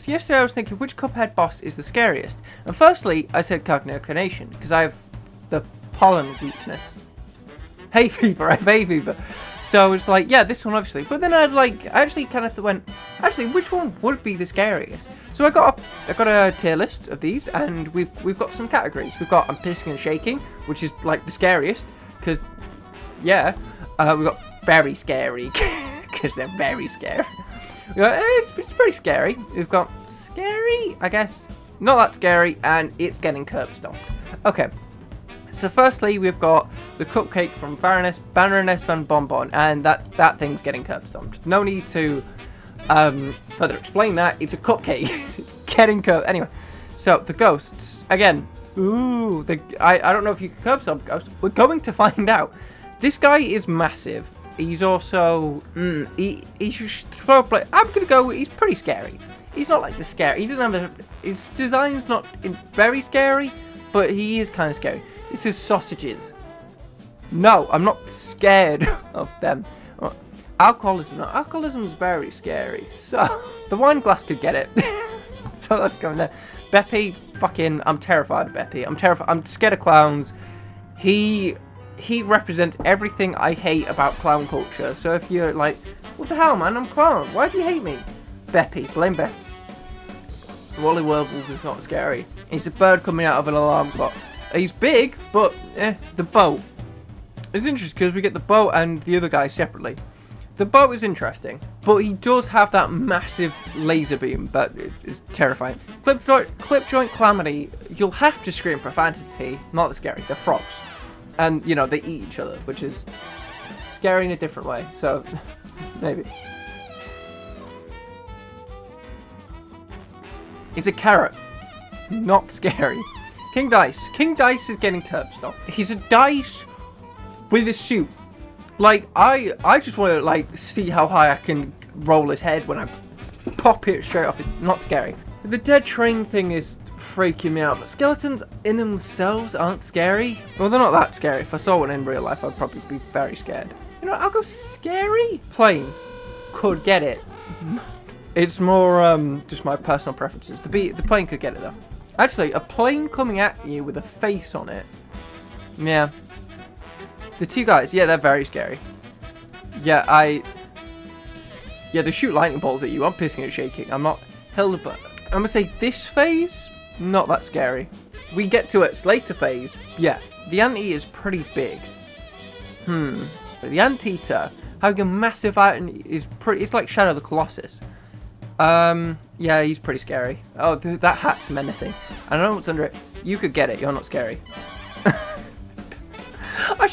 So yesterday I was thinking, which Cuphead boss is the scariest? And firstly, I said Cognition, because I have the pollen weakness. Hay fever, I have hay fever. So I was like, yeah, this one obviously. But then I actually kind of went, actually, which one would be the scariest? So I got a tier list of these, and we've got some categories. We've got I'm pissing and shaking, which is like the scariest, because, yeah. We've got very scary, because they're very scary. It's pretty scary. We've got scary, I guess, not that scary, and it's getting curb stomped. Okay, so firstly we've got the cupcake from Baroness Van Bonbon, and that thing's getting curb stomped. No need to further explain that. It's a cupcake. It's getting curb. Anyway, so the ghosts again. Ooh, I don't know if you can curb stomp ghosts. We're going to find out. This guy is massive. He's also, he should throw play. I'm gonna go. He's pretty scary. He's not like the scary. He doesn't have his design's not very scary, but he is kind of scary. This is sausages. No, I'm not scared of them. Alcoholism is very scary. So the wine glass could get it. So let's go in there. Beppy, fucking, I'm terrified of Beppy. I'm terrified. I'm scared of clowns. He represents everything I hate about clown culture. So if you're like, what the hell, man? I'm clown. Why do you hate me? Beppy. Blame Beppy. Wally Werbles is not scary. He's a bird coming out of an alarm clock. He's big, but the boat. It's interesting because we get the boat and the other guy separately. The boat is interesting, but he does have that massive laser beam that is terrifying. Clip joint calamity. You'll have to scream profanity. Not the scary. They're frogs. And, you know, they eat each other, which is scary in a different way, so maybe. He's a carrot. Not scary. King Dice. King Dice is getting curb stomped. He's a dice with a suit. Like, I just want to, like, see how high I can roll his head when I pop it straight off. It's not scary. The dead train thing is freaking me out, but skeletons in themselves aren't scary. Well, they're not that scary. If I saw one in real life, I'd probably be very scared. You know, I'll go scary. Plane could get it. It's more just my personal preferences. The plane could get it though. Actually, a plane coming at you with a face on it. Yeah. The two guys, yeah, they're very scary. Yeah, they shoot lightning bolts at you. I'm pissing and shaking. I'm not Hildebrand. I'm gonna say this phase, not that scary. We get to its later phase. Yeah, the Ant-Eater is pretty big. But the Anteater having a massive ant is pretty. It's like Shadow the Colossus. Yeah, he's pretty scary. Oh, that hat's menacing. I don't know what's under it. You could get it. You're not scary. I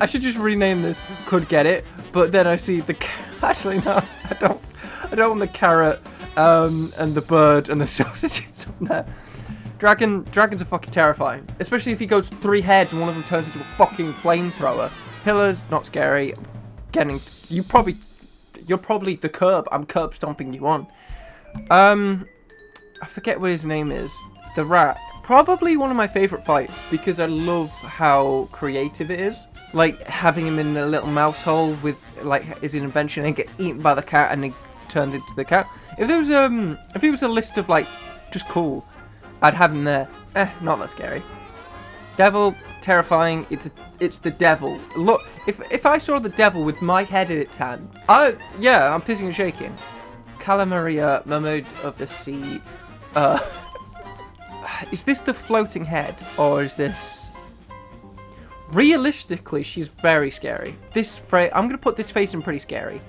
should just rename this. Could get it, but then I see the. Actually, no, I don't. I don't want the carrot. And the bird and the sausages on there. Dragons are fucking terrifying. Especially if he goes 3 heads and one of them turns into a fucking flamethrower. Pillars, not scary. You're probably the curb. I'm curb stomping you on. I forget what his name is. The rat. Probably one of my favourite fights because I love how creative it is. Like having him in a little mouse hole with like his invention and gets eaten by the cat and he turned into the cat. If there was if he was a list of like just cool, I'd have him there. Not that scary. Devil, terrifying. It's the devil. Look, if I saw the devil with my head in its hand, I'm pissing and shaking. Calamaria, Mermaid of the Sea. Is this the floating head or is this? Realistically, she's very scary. I'm gonna put this face in pretty scary.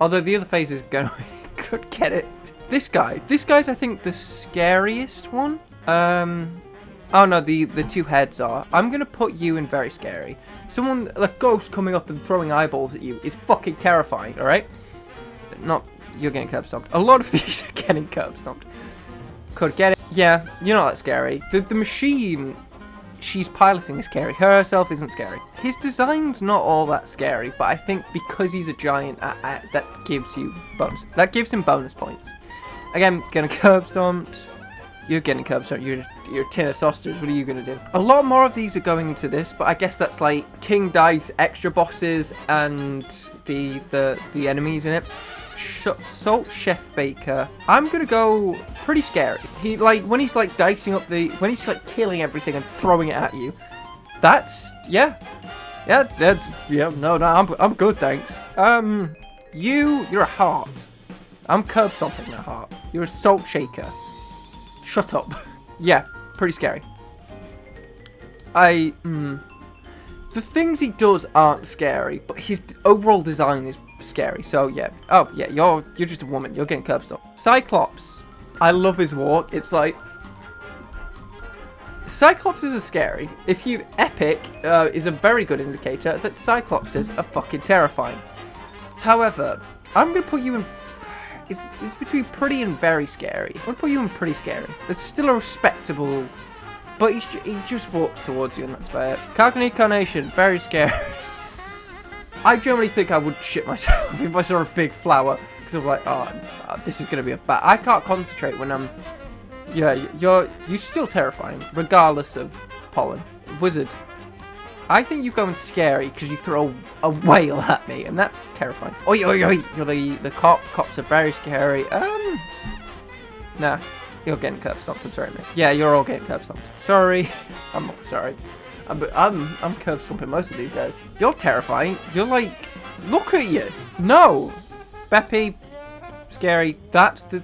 Although the other face is gonna could get it. This guy's I think the scariest one. Oh no, the 2 heads are. I'm gonna put you in very scary. Someone like ghost coming up and throwing eyeballs at you is fucking terrifying. All right, you're getting curb stomped. A lot of these are getting curb stomped. Could get it. Yeah, you're not that scary. The machine she's piloting is scary. Her herself isn't scary. His design's not all that scary, but I think because he's a giant, that gives you bonus. That gives him bonus points. Again, getting curb stomped. You're getting curb stomped. You're a tin of sausages. What are you gonna do? A lot more of these are going into this, but I guess that's like King Dice extra bosses and the enemies in it. Salt Chef Baker. I'm gonna go pretty scary. He when he's like dicing up when he's like killing everything and throwing it at you. That's yeah. No, I'm good, thanks. You're a heart. I'm curb stomping that heart. You're a salt shaker. Shut up. Yeah, pretty scary. The things he does aren't scary, but his overall design is scary. So yeah. Oh yeah, you're just a woman. You're getting curb stomped. Cyclops. I love his walk. It's like Cyclops is a scary. If you epic is a very good indicator that Cyclops is a fucking terrifying. However, I'm gonna put you in. It's between pretty and very scary. I'm gonna put you in pretty scary. It's still a respectable, but he just walks towards you and that's about it. Cockney Carnation, very scary. I generally think I would shit myself if I saw a big flower because I'm like, oh, this is gonna be a bad. I can't concentrate when I'm. Yeah, you're still terrifying, regardless of pollen. Wizard. I think you're going scary because you throw a whale at me, and that's terrifying. Oi, oi, oi! You're the cop. Cops are very scary. Nah, you're getting curb stomped. I'm sorry, mate. Yeah, you're all getting curb stomped. Sorry, I'm not sorry. I'm curb stomping most of these guys. You're terrifying. You're like, look at you. No, Beppy, scary. That's the.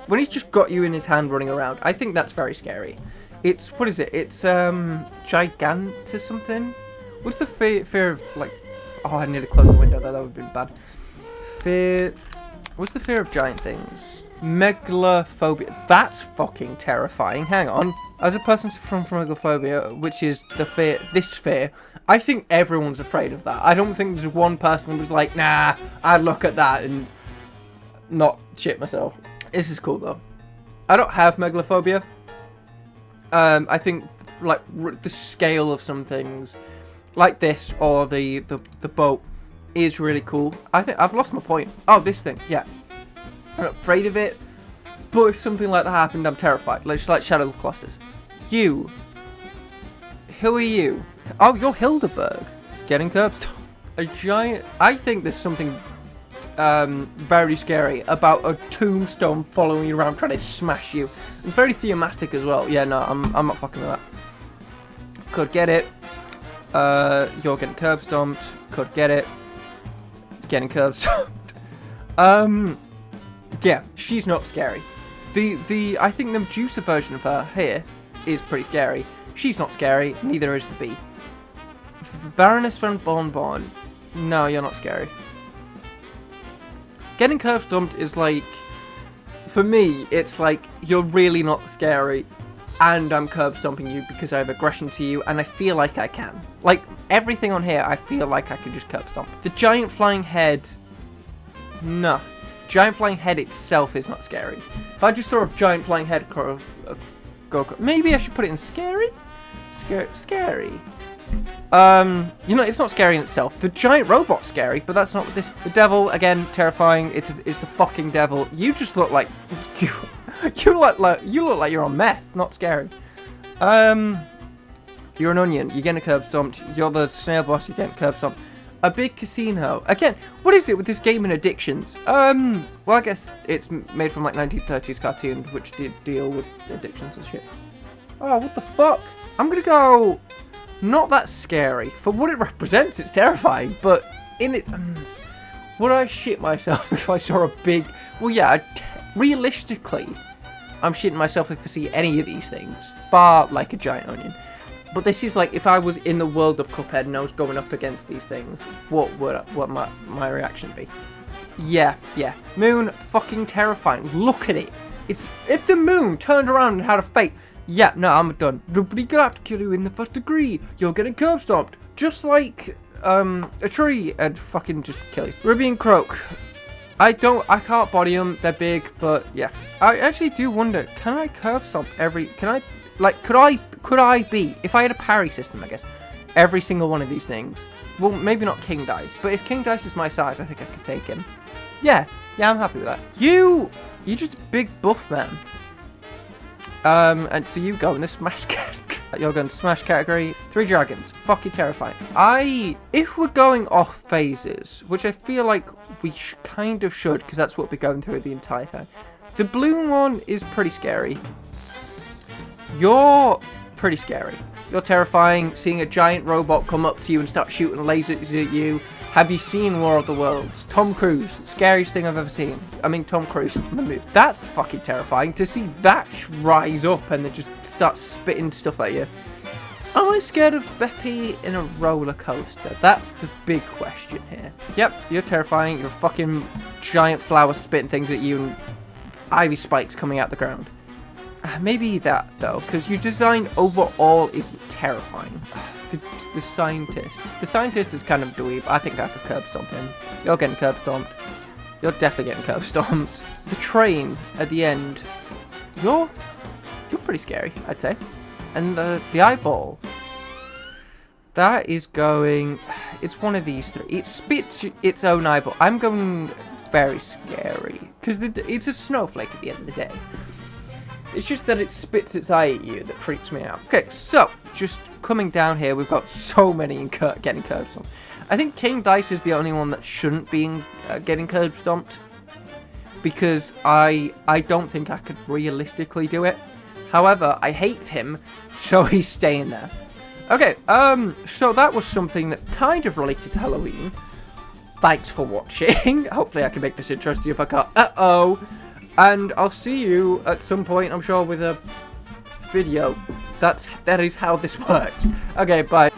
When he's just got you in his hand running around, I think that's very scary. It's, what is it? It's, Gigantus something? What's the fear of, like, oh, I need to close the window there, that would have been bad. What's the fear of giant things? Megalophobia. That's fucking terrifying. Hang on. As a person suffering from megalophobia, which is this fear, I think everyone's afraid of that. I don't think there's one person who was like, nah, I'd look at that and not shit myself. This is cool though. I don't have megalophobia. I think like the scale of some things, like this or the boat, is really cool. I think I've lost my point. Oh, this thing. Yeah, I'm not afraid of it, but if something like that happened, I'm terrified. Just like Shadow of the Colossus. You. Who are you? Oh, you're Hildeberg. Getting curb stomped. A giant. I think there's something very scary about a tombstone following you around trying to smash you. It's very thematic as well. Yeah, no, I'm not fucking with that. Could get it. You're getting curb stomped. Could get it. Getting curb stomped. Yeah, she's not scary. I think the Medusa version of her here is pretty scary. She's not scary. Neither is the bee. Baroness von Bonbon. No, you're not scary. Getting curb stomped is like, for me, it's like you're really not scary, and I'm curb stomping you because I have aggression to you, and I feel like I can. Like everything on here, I feel like I can just curb stomp. The giant flying head, no. Giant flying head itself is not scary. If I just saw a giant flying head go, maybe I should put it in scary. Scary. You know, it's not scary in itself. The giant robot's scary, but that's not what this. The devil, again, terrifying. It's the fucking devil. You just look like you look like you're on meth. Not scary. You're an onion. You're getting curb stomped. You're the snail boss. You're getting curb stomped. A big casino. Again, what is it with this game and addictions? Well, I guess it's made from like 1930s cartoons, which did deal with addictions and shit. Oh, what the fuck? I'm gonna go. Not that scary. For what it represents, it's terrifying. But in it, would I shit myself if I saw a big? Well, yeah. Realistically, I'm shitting myself if I see any of these things, bar like a giant onion. But this is like if I was in the world of Cuphead and I was going up against these things, what would my reaction be? Yeah. Moon, fucking terrifying. Look at it. If the moon turned around and had a fate. Yeah, no, I'm done. Nobody gonna have to kill you in the first degree. You're getting curb stomped. Just like a tree and fucking just kill you. Ruby and Croak. I can't body them. They're big, but yeah. I actually do wonder, can I curb stomp could I be, if I had a parry system, I guess, every single one of these things? Well, maybe not King Dice, but if King Dice is my size, I think I could take him. Yeah, I'm happy with that. You're just a big buff man. And so you go in the Smash category. You're going Smash category. 3 dragons. Fucking terrifying. If we're going off phases, which I feel like we kind of should, because that's what we're going through the entire time. The balloon one is pretty scary. You're pretty scary. You're terrifying. Seeing a giant robot come up to you and start shooting lasers at you. Have you seen War of the Worlds? Tom Cruise. Scariest thing I've ever seen. I mean, Tom Cruise. That's fucking terrifying. To see that rise up and then just start spitting stuff at you. Am I scared of Beppy in a roller coaster? That's the big question here. Yep, you're terrifying. You're a fucking giant flower spitting things at you and ivy spikes coming out the ground. Maybe that, though, because your design overall isn't terrifying. The scientist. The scientist is kind of dweeb. I think I could curb stomp him. You're getting curb stomped. You're definitely getting curb stomped. The train at the end. You're pretty scary, I'd say. And the eyeball. That is going... It's one of these 3. It spits its own eyeball. I'm going very scary. Because it's a snowflake at the end of the day. It's just that it spits its eye at you that freaks me out. Okay, so, just coming down here, we've got so many getting curb stomped. I think King Dice is the only one that shouldn't be getting curb stomped. Because I don't think I could realistically do it. However, I hate him, so he's staying there. Okay, so that was something that kind of related to Halloween. Thanks for watching. Hopefully I can make this interesting if I can't. Uh-oh. And I'll see you at some point, I'm sure, with a video. That is how this works. Okay, bye.